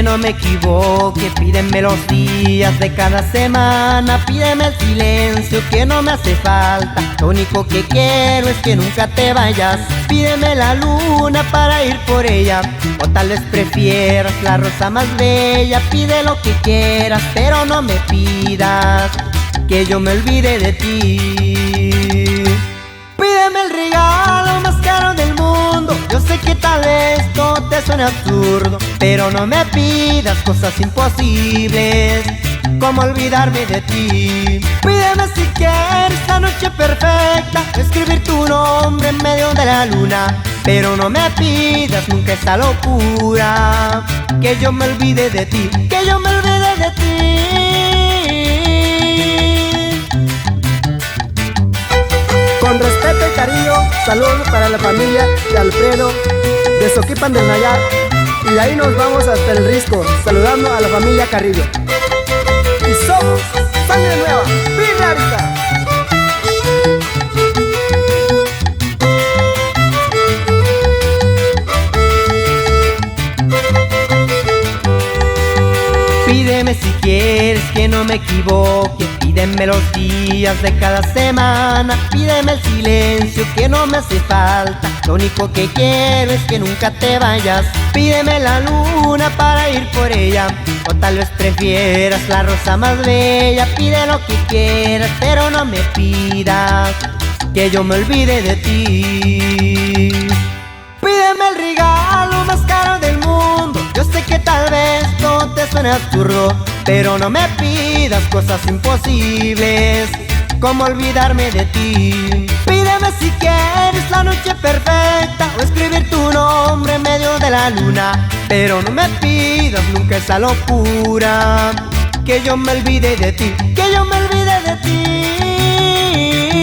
no me equivoque, pídeme los días de cada semana, pídeme el silencio que no me hace falta. Lo único que quiero es que nunca te vayas. Pídeme la luna para ir por ella, o tal vez prefieras la rosa más bella. Pide lo que quieras, pero no me pidas que yo me olvide de ti. Pídeme el regalo más caro del mundo. Yo sé que tal vez esto te suene absurdo, pero no me pidas cosas imposibles como olvidarme de ti. Pídeme si quieres la noche perfecta, escribir tu nombre en medio de la luna, pero no me pidas nunca esa locura, que yo me olvide de ti, que yo me olvide de ti. Con respeto y cariño, saludos para la familia de Alfredo de Soquipan del Nayar, y de ahí nos vamos hasta el Risco, saludando a la familia Carrillo. Y somos Sangre Nueva, Pirrárica. Pídeme si quieres que no me equivoque, pídeme los días de cada semana, pídeme el silencio que no me hace falta. Lo único que quiero es que nunca te vayas. Pídeme la luna para ir por ella, o tal vez prefieras la rosa más bella. Pide lo que quieras, pero no me pidas que yo me olvide de ti. Pídeme el regalo más caro del mundo. Yo sé que tal vez no te suene absurdo, pero no me pidas cosas imposibles como olvidarme de ti. Pídeme si quieres la noche perfecta, o escribir tu nombre en medio de la luna, pero no me pidas nunca esa locura, que yo me olvide de ti, que yo me olvide de ti.